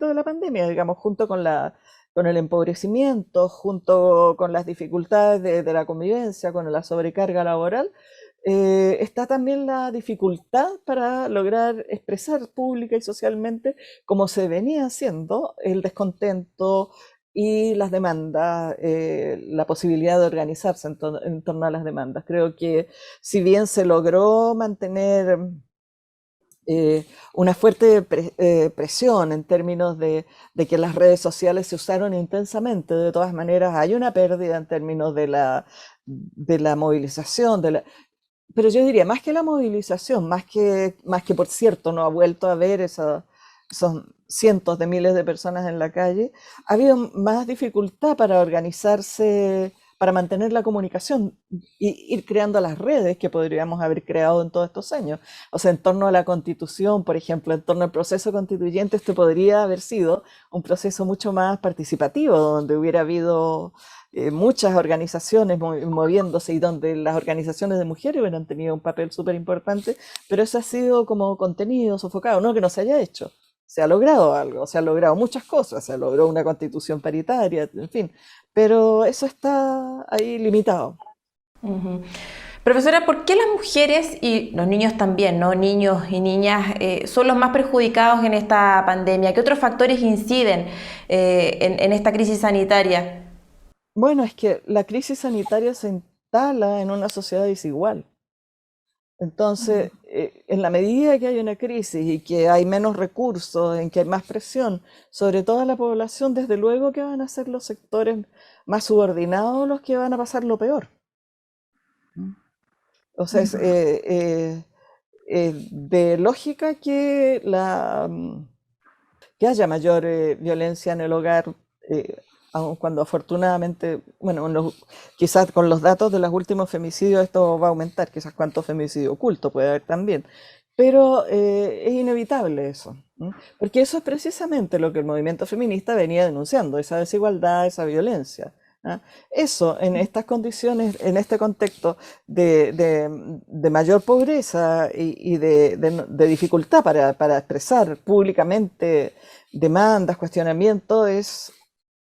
de la pandemia, digamos, junto con el empobrecimiento, junto con las dificultades de la convivencia, con la sobrecarga laboral. Está también la dificultad para lograr expresar pública y socialmente, como se venía haciendo, el descontento y las demandas, la posibilidad de organizarse en torno a las demandas. Creo que si bien se logró mantener una fuerte presión en términos de que las redes sociales se usaron intensamente, de todas maneras hay una pérdida en términos de la movilización, pero yo diría, más que la movilización, más que por cierto no ha vuelto a ver esos cientos de miles de personas en la calle, ha habido más dificultad para organizarse, para mantener la comunicación y ir creando las redes que podríamos haber creado en todos estos años. O sea, en torno a la Constitución, por ejemplo, en torno al proceso constituyente, este podría haber sido un proceso mucho más participativo, donde hubiera habido muchas organizaciones moviéndose, y donde las organizaciones de mujeres hubieran tenido un papel súper importante, pero eso ha sido como contenido sofocado, no que no se haya hecho, se ha logrado algo, se han logrado muchas cosas, se logró una constitución paritaria, en fin, pero eso está ahí limitado. Ujú. Profesora, ¿por qué las mujeres y los niños también, ¿no? Niños y niñas son los más perjudicados en esta pandemia? ¿Qué otros factores inciden en esta crisis sanitaria? Bueno, es que la crisis sanitaria se instala en una sociedad desigual. Entonces, en la medida que hay una crisis y que hay menos recursos, en que hay más presión sobre toda la población, desde luego que van a ser los sectores más subordinados los que van a pasar lo peor. O sea, es de lógica que que haya mayor violencia en el hogar, aun cuando afortunadamente, bueno, quizás con los datos de los últimos femicidios esto va a aumentar, quizás cuánto femicidio oculto puede haber también, pero es inevitable eso, ¿no? Porque eso es precisamente lo que el movimiento feminista venía denunciando, esa desigualdad, esa violencia, ¿ah? Eso, en estas condiciones, en este contexto de mayor pobreza y de dificultad para expresar públicamente demandas, cuestionamientos, es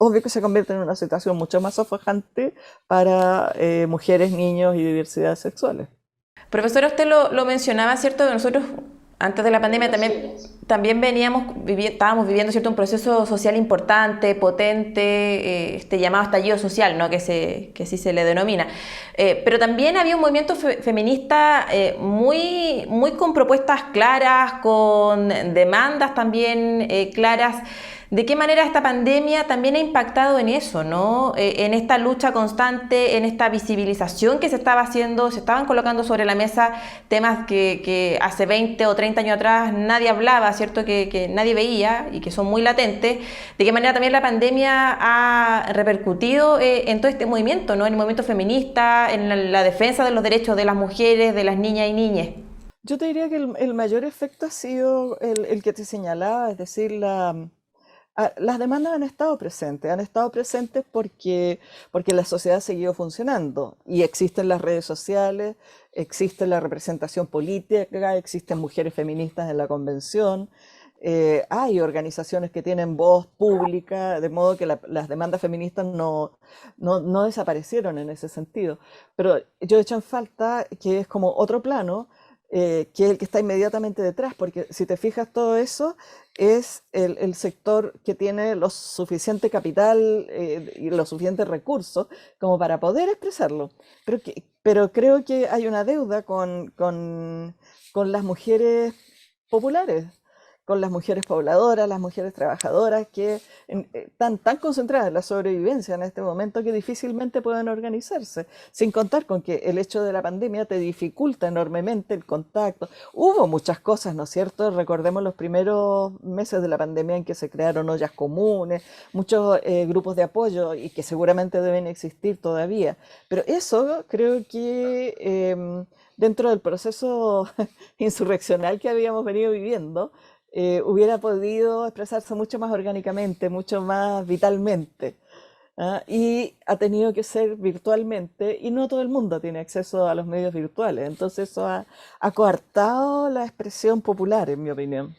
obvio que se convierte en una situación mucho más sofocante para mujeres, niños y diversidades sexuales. Profesora, usted lo mencionaba, ¿cierto? Que nosotros antes de la pandemia también estábamos viviendo, ¿cierto?, un proceso social importante, potente, este llamado estallido social, ¿no?, que sí se le denomina. Pero también había un movimiento feminista muy con propuestas claras, con demandas también claras. ¿De qué manera esta pandemia también ha impactado en eso, ¿no? En esta lucha constante, en esta visibilización que se estaba haciendo, se estaban colocando sobre la mesa temas que hace 20 o 30 años atrás nadie hablaba, ¿cierto? Que nadie veía y que son muy latentes. ¿De qué manera también la pandemia ha repercutido en todo este movimiento, ¿no? En el movimiento feminista, en la defensa de los derechos de las mujeres, de las niñas y niñas? Yo te diría que el mayor efecto ha sido el que te señalaba, es decir, las demandas han estado presentes porque la sociedad ha seguido funcionando y existen las redes sociales, existe la representación política, existen mujeres feministas en la convención, hay organizaciones que tienen voz pública, de modo que las demandas feministas no desaparecieron en ese sentido. Pero yo he hecho en falta que es como otro plano, que es el que está inmediatamente detrás, porque si te fijas todo eso es el sector que tiene lo suficiente capital y los suficientes recursos como para poder expresarlo. Pero creo que hay una deuda con las mujeres populares, con las mujeres pobladoras, las mujeres trabajadoras que están tan concentradas en la sobrevivencia en este momento que difícilmente pueden organizarse, sin contar con que el hecho de la pandemia te dificulta enormemente el contacto. Hubo muchas cosas, ¿no es cierto? Recordemos los primeros meses de la pandemia en que se crearon ollas comunes, muchos grupos de apoyo y que seguramente deben existir todavía. Pero eso creo que dentro del proceso insurreccional que habíamos venido viviendo, hubiera podido expresarse mucho más orgánicamente, mucho más vitalmente, ¿ah? Y ha tenido que ser virtualmente, y no todo el mundo tiene acceso a los medios virtuales, entonces eso ha coartado la expresión popular, en mi opinión.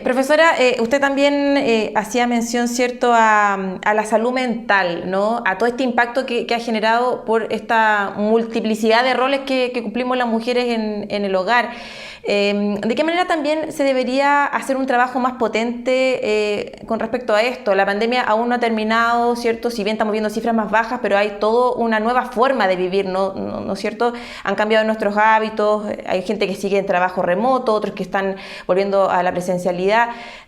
Profesora, usted también hacía mención, ¿cierto?, a la salud mental, ¿no? A todo este impacto que ha generado por esta multiplicidad de roles que cumplimos las mujeres en el hogar. ¿De qué manera también se debería hacer un trabajo más potente con respecto a esto? La pandemia aún no ha terminado, ¿cierto? Si bien estamos viendo cifras más bajas, pero hay toda una nueva forma de vivir, ¿no es cierto? Han cambiado nuestros hábitos, hay gente que sigue en trabajo remoto, otros que están volviendo a la presencialidad.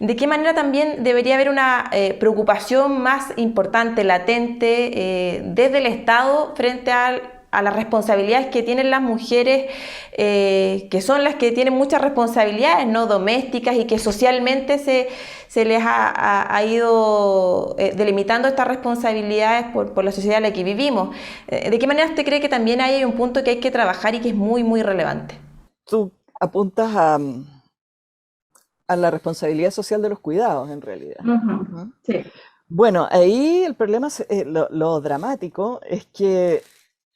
¿De qué manera también debería haber una preocupación más importante, latente, desde el Estado frente a las responsabilidades que tienen las mujeres, que son las que tienen muchas responsabilidades, ¿no?, domésticas, y que socialmente se les ha ido delimitando estas responsabilidades por la sociedad en la que vivimos? ¿De qué manera usted cree que también hay un punto que hay que trabajar y que es muy, muy relevante? Tú apuntas a la responsabilidad social de los cuidados, en realidad. Ujú, sí. Bueno, ahí el problema, lo dramático es que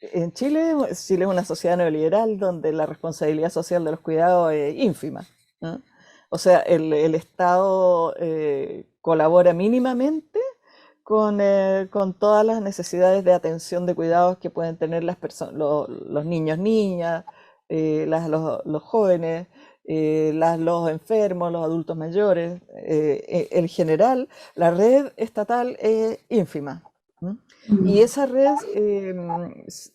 en Chile es una sociedad neoliberal donde la responsabilidad social de los cuidados es ínfima, ¿no? O sea, el Estado colabora mínimamente con todas las necesidades de atención, de cuidados que pueden tener las personas, los niños, niñas, los jóvenes, los enfermos, los adultos mayores. En general, la red estatal es ínfima. ¿M? Y esa red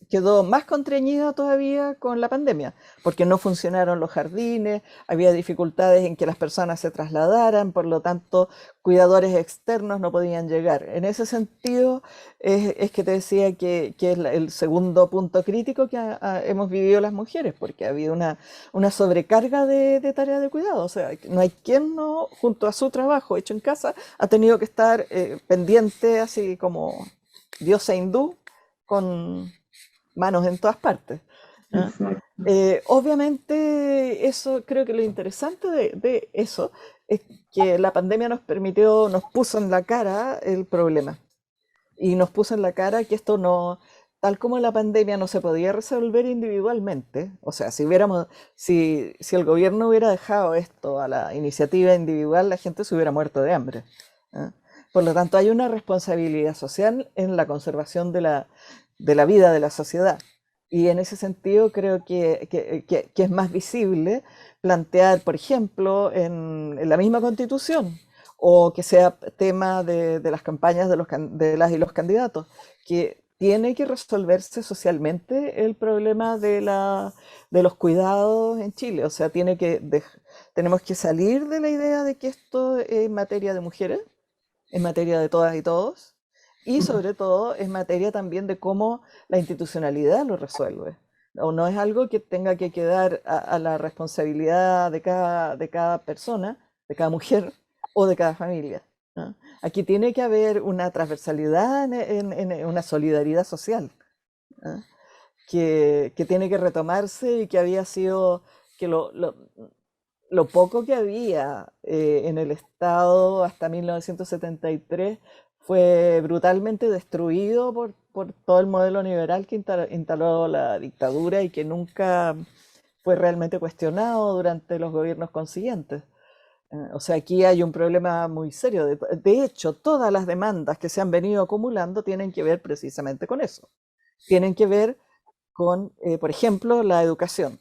quedó más constreñida todavía con la pandemia, porque no funcionaron los jardines, había dificultades en que las personas se trasladaran, por lo tanto, cuidadores externos no podían llegar. En ese sentido, es que te decía que es el segundo punto crítico que hemos vivido las mujeres, porque ha habido una sobrecarga de tareas de cuidado. O sea, no hay quien no, junto a su trabajo hecho en casa, ha tenido que estar pendiente, así como diosa hindú, con manos en todas partes. ¿Ah? Obviamente, eso creo que lo interesante de eso es que la pandemia nos puso en la cara el problema. Y nos puso en la cara que esto no, tal como la pandemia no se podía resolver individualmente, o sea, si el gobierno hubiera dejado esto a la iniciativa individual, la gente se hubiera muerto de hambre. ¿Ah? Por lo tanto, hay una responsabilidad social en la conservación de la vida de la sociedad. Y en ese sentido creo que es más visible plantear, por ejemplo, en la misma Constitución, o que sea tema de las campañas de las y los candidatos, que tiene que resolverse socialmente el problema de los cuidados en Chile. O sea, tenemos que salir de la idea de que esto es materia de mujeres, es materia de todas y todos, y sobre todo es materia también de cómo la institucionalidad lo resuelve. O no es algo que tenga que quedar a la responsabilidad de cada persona, de cada mujer o de cada familia, ¿no? Aquí tiene que haber una transversalidad en una solidaridad social, ¿no? Que tiene que retomarse, y que había sido, que lo poco que había en el Estado hasta 1973 fue brutalmente destruido por todo el modelo liberal que instaló la dictadura, y que nunca fue realmente cuestionado durante los gobiernos consiguientes. O sea, aquí hay un problema muy serio. De hecho, todas las demandas que se han venido acumulando tienen que ver precisamente con eso. Tienen que ver con, por ejemplo, la educación.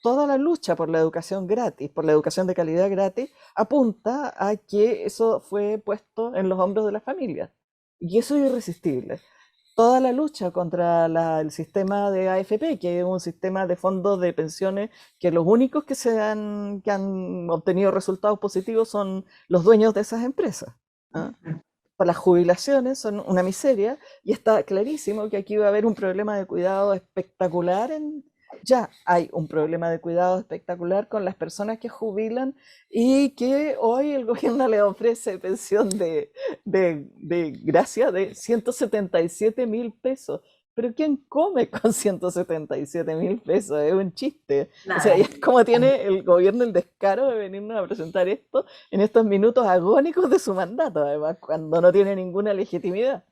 Toda la lucha por la educación gratis, por la educación de calidad gratis, apunta a que eso fue puesto en los hombros de las familias. Y eso es irresistible. Toda la lucha contra el sistema de AFP, que es un sistema de fondos de pensiones que los únicos que han obtenido resultados positivos son los dueños de esas empresas, ¿ah? Para las jubilaciones son una miseria, y está clarísimo que aquí va a haber un problema de cuidado espectacular. Ya hay un problema de cuidado espectacular con las personas que jubilan, y que hoy el gobierno le ofrece pensión de gracia de 177.000 pesos. Pero ¿quién come con 177.000 pesos? Es un chiste. O sea, es como tiene el gobierno el descaro de venirnos a presentar esto en estos minutos agónicos de su mandato, además, cuando no tiene ninguna legitimidad.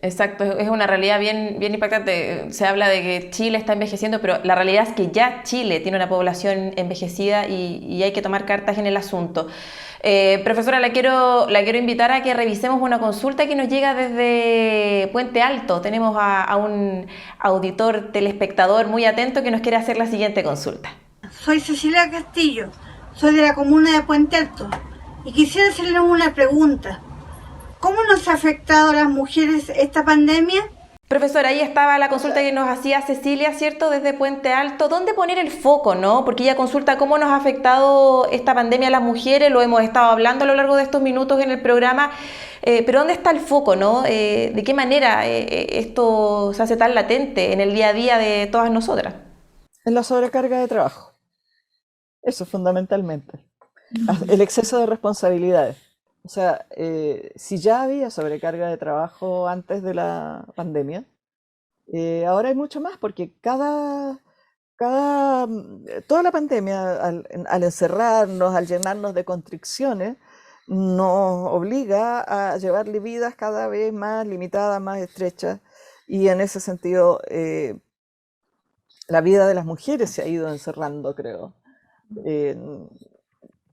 Exacto, es una realidad bien impactante. Se habla de que Chile está envejeciendo, pero la realidad es que ya Chile tiene una población envejecida, y hay que tomar cartas en el asunto. Profesora, la quiero invitar a que revisemos una consulta que nos llega desde Puente Alto. Tenemos a un auditor telespectador muy atento que nos quiere hacer la siguiente consulta. Soy Cecilia Castillo, soy de la comuna de Puente Alto, y quisiera hacerle una pregunta. ¿Cómo nos ha afectado a las mujeres esta pandemia? Profesora, ahí estaba la consulta que nos hacía Cecilia, ¿cierto? Desde Puente Alto. ¿Dónde poner el foco, no? Porque ella consulta cómo nos ha afectado esta pandemia a las mujeres. Lo hemos estado hablando a lo largo de estos minutos en el programa. Pero ¿dónde está el foco, no? ¿De qué manera esto se hace tan latente en el día a día de todas nosotras? En la sobrecarga de trabajo. Eso fundamentalmente. El exceso de responsabilidades. O sea, si ya había sobrecarga de trabajo antes de la pandemia, ahora hay mucho más, porque toda la pandemia, al encerrarnos, al llenarnos de constricciones, nos obliga a llevar vidas cada vez más limitadas, más estrechas, y en ese sentido la vida de las mujeres se ha ido encerrando, creo.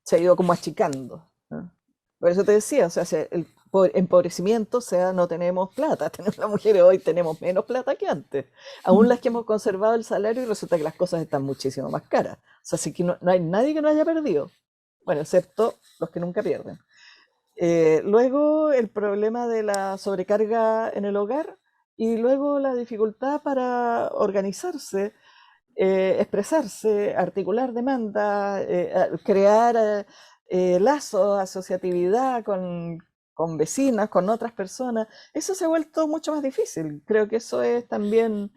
se ha ido como achicando, ¿no? Por eso te decía, o sea, el empobrecimiento, o sea, no tenemos plata, las mujeres hoy tenemos menos plata que antes, aún las que hemos conservado el salario y resulta que las cosas están muchísimo más caras, o sea, sí que no hay nadie que no haya perdido, bueno, excepto los que nunca pierden. Luego el problema de la sobrecarga en el hogar y luego la dificultad para organizarse, expresarse, articular demandas, crear lazos, asociatividad con vecinas, con otras personas. Eso se ha vuelto mucho más difícil. Creo que eso es también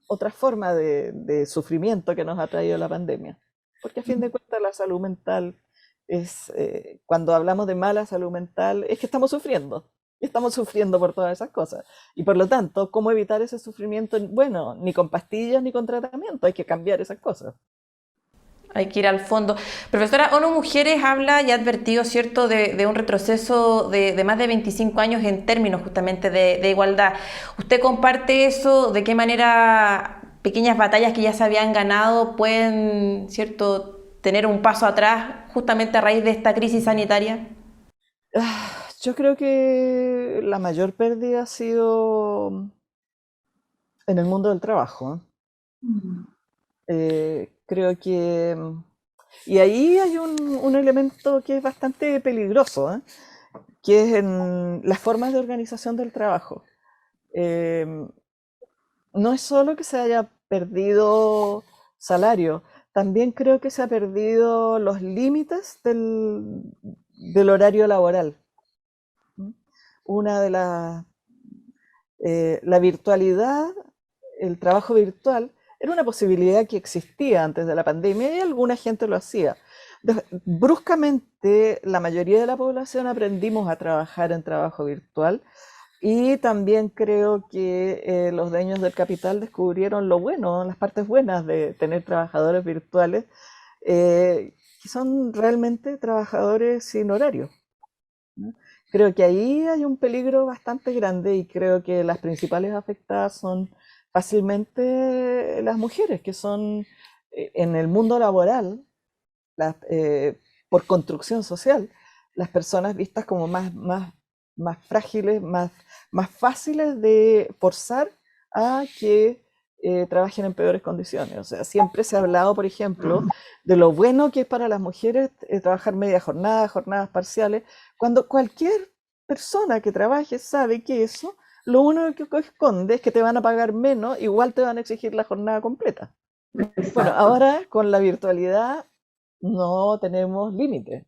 otra forma de sufrimiento que nos ha traído la pandemia. Porque a fin de cuentas la salud mental es, cuando hablamos de mala salud mental, es que estamos sufriendo. Y estamos sufriendo por todas esas cosas. Y por lo tanto, ¿cómo evitar ese sufrimiento? Bueno, ni con pastillas ni con tratamiento, hay que cambiar esas cosas. Hay que ir al fondo. Profesora, ONU Mujeres habla y ha advertido, ¿cierto?, de un retroceso de más de 25 años en términos justamente de igualdad. ¿Usted comparte eso? ¿De qué manera pequeñas batallas que ya se habían ganado pueden, ¿cierto?, tener un paso atrás justamente a raíz de esta crisis sanitaria? Yo creo que la mayor pérdida ha sido en el mundo del trabajo. Creo que... Y ahí hay un elemento que es bastante peligroso, que es en las formas de organización del trabajo. No es solo que se haya perdido salario, también creo que se ha perdido los límites del horario laboral. Una de la virtualidad, el trabajo virtual, era una posibilidad que existía antes de la pandemia y alguna gente lo hacía. Bruscamente, la mayoría de la población aprendimos a trabajar en trabajo virtual y también creo que los dueños del capital descubrieron lo bueno, las partes buenas de tener trabajadores virtuales, que son realmente trabajadores sin horario, ¿no? Creo que ahí hay un peligro bastante grande y creo que las principales afectadas son fácilmente las mujeres, que son en el mundo laboral, por construcción social, las personas vistas como más frágiles, más fáciles de forzar a que trabajen en peores condiciones. O sea, siempre se ha hablado, por ejemplo, de lo bueno que es para las mujeres trabajar media jornada, jornadas parciales, cuando cualquier persona que trabaje sabe que eso lo único que esconde es que te van a pagar menos, igual te van a exigir la jornada completa. Bueno, ahora con la virtualidad no tenemos límites.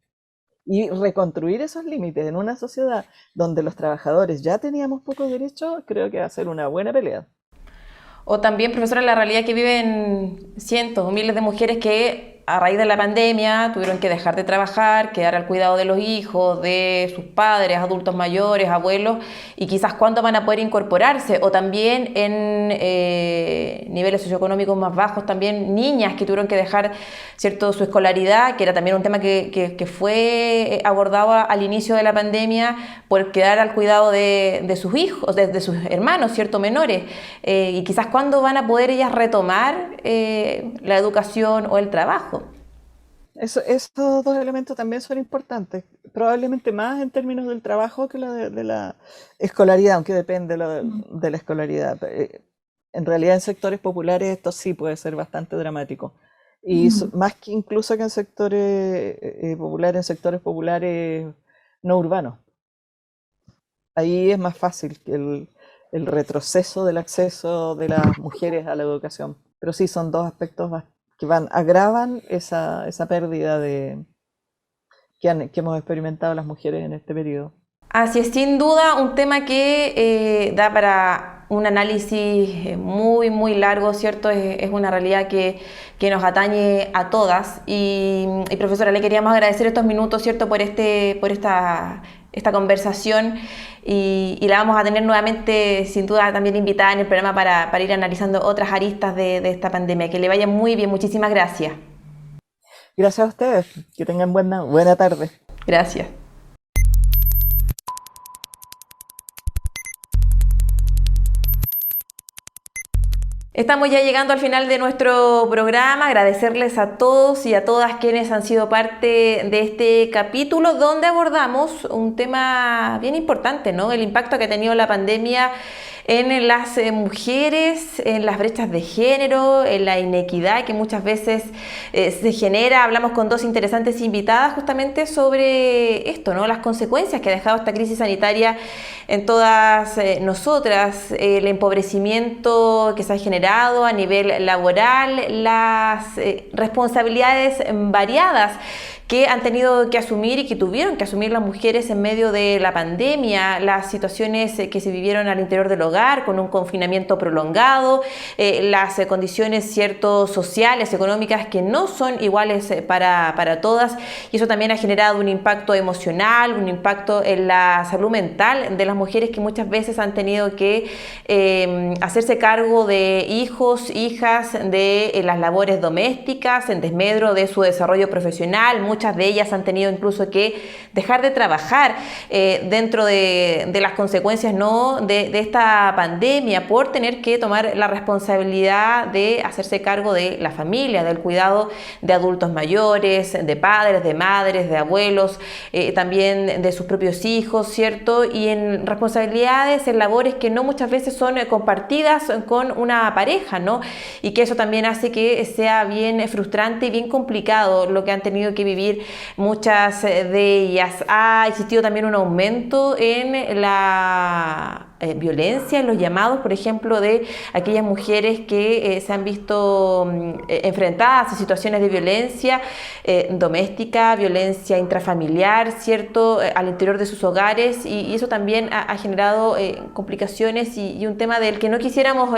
Y reconstruir esos límites en una sociedad donde los trabajadores ya teníamos pocos derechos, creo que va a ser una buena pelea. O también, profesora, la realidad que viven cientos o miles de mujeres que a raíz de la pandemia tuvieron que dejar de trabajar, quedar al cuidado de los hijos, de sus padres, adultos mayores, abuelos, y quizás cuándo van a poder incorporarse, o también en niveles socioeconómicos más bajos, también niñas que tuvieron que dejar, ¿cierto?, su escolaridad, que era también un tema que fue abordado al inicio de la pandemia por quedar al cuidado de sus hijos, de sus hermanos, ¿cierto?, menores, y quizás cuándo van a poder ellas retomar la educación o el trabajo. Estos dos elementos también son importantes, probablemente más en términos del trabajo que de la escolaridad, aunque depende de la escolaridad. En realidad en sectores populares esto sí puede ser bastante dramático, y más que incluso que en sectores populares, en sectores populares no urbanos. Ahí es más fácil que el retroceso del acceso de las mujeres a la educación, pero sí son dos aspectos que agravan esa pérdida que hemos experimentado las mujeres en este periodo. Así es, sin duda un tema que da para un análisis muy, muy largo, ¿cierto? Es una realidad que nos atañe a todas. Y profesora, le queríamos agradecer estos minutos, ¿cierto?, por esta conversación, y la vamos a tener nuevamente, sin duda, también invitada en el programa para ir analizando otras aristas de esta pandemia. Que le vaya muy bien, muchísimas gracias. Gracias a ustedes, que tengan buena tarde. Gracias. Estamos ya llegando al final de nuestro programa. Agradecerles a todos y a todas quienes han sido parte de este capítulo, donde abordamos un tema bien importante, ¿no? El impacto que ha tenido la pandemia en las mujeres, en las brechas de género, en la inequidad que muchas veces se genera. Hablamos con dos interesantes invitadas justamente sobre esto, ¿no? Las consecuencias que ha dejado esta crisis sanitaria en todas nosotras, el empobrecimiento que se ha generado a nivel laboral, las responsabilidades variadas que han tenido que asumir y que tuvieron que asumir las mujeres en medio de la pandemia, las situaciones que se vivieron al interior del hogar con un confinamiento prolongado, las condiciones sociales, económicas que no son iguales para todas, y eso también ha generado un impacto emocional, un impacto en la salud mental de las mujeres que muchas veces han tenido que hacerse cargo de hijos, hijas, de las labores domésticas, en desmedro de su desarrollo profesional. Muchas de ellas han tenido incluso que dejar de trabajar dentro de las consecuencias, ¿no?, de esta pandemia, por tener que tomar la responsabilidad de hacerse cargo de la familia, del cuidado de adultos mayores, de padres, de madres, de abuelos, también de sus propios hijos, ¿cierto? Y en responsabilidades, en labores que no muchas veces son compartidas con una pareja, ¿no? Y que eso también hace que sea bien frustrante y bien complicado lo que han tenido que vivir muchas de ellas. Ha existido también un aumento en la violencia, en los llamados, por ejemplo, de aquellas mujeres que se han visto enfrentadas a situaciones de violencia doméstica, violencia intrafamiliar, ¿cierto?, al interior de sus hogares, y eso también ha generado complicaciones y un tema del que no quisiéramos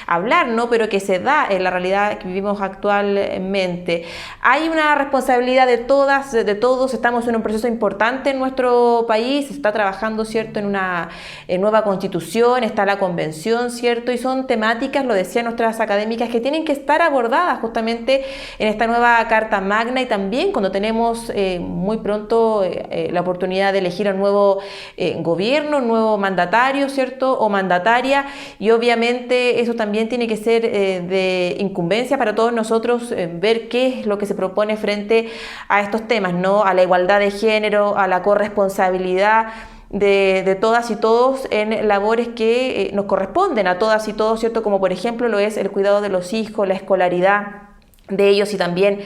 hablar, ¿no?, pero que se da en la realidad que vivimos actualmente. Hay una responsabilidad de todas, de todos. Estamos en un proceso importante en nuestro país. Se está trabajando, ¿cierto?, en una nueva constitución, está la convención, ¿cierto? Y son temáticas, lo decían nuestras académicas, que tienen que estar abordadas justamente en esta nueva Carta Magna, y también cuando tenemos muy pronto la oportunidad de elegir un nuevo gobierno, un nuevo mandatario, ¿cierto?, o mandataria, y obviamente eso también tiene que ser de incumbencia para todos nosotros ver qué es lo que se propone frente a estos temas, ¿no?, a la igualdad de género, a la corresponsabilidad de todas y todos en labores que nos corresponden a todas y todos, ¿cierto?, como por ejemplo lo es el cuidado de los hijos, la escolaridad de ellos, y también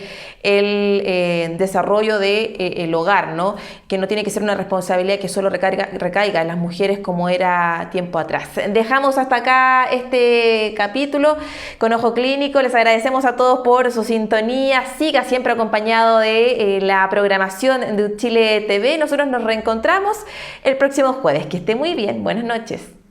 el desarrollo del hogar, ¿no?, que no tiene que ser una responsabilidad que solo recaiga en las mujeres como era tiempo atrás. Dejamos hasta acá este capítulo con Ojo Clínico. Les agradecemos a todos por su sintonía. Siga siempre acompañado de la programación de Chile TV. Nosotros nos reencontramos el próximo jueves. Que esté muy bien. Buenas noches.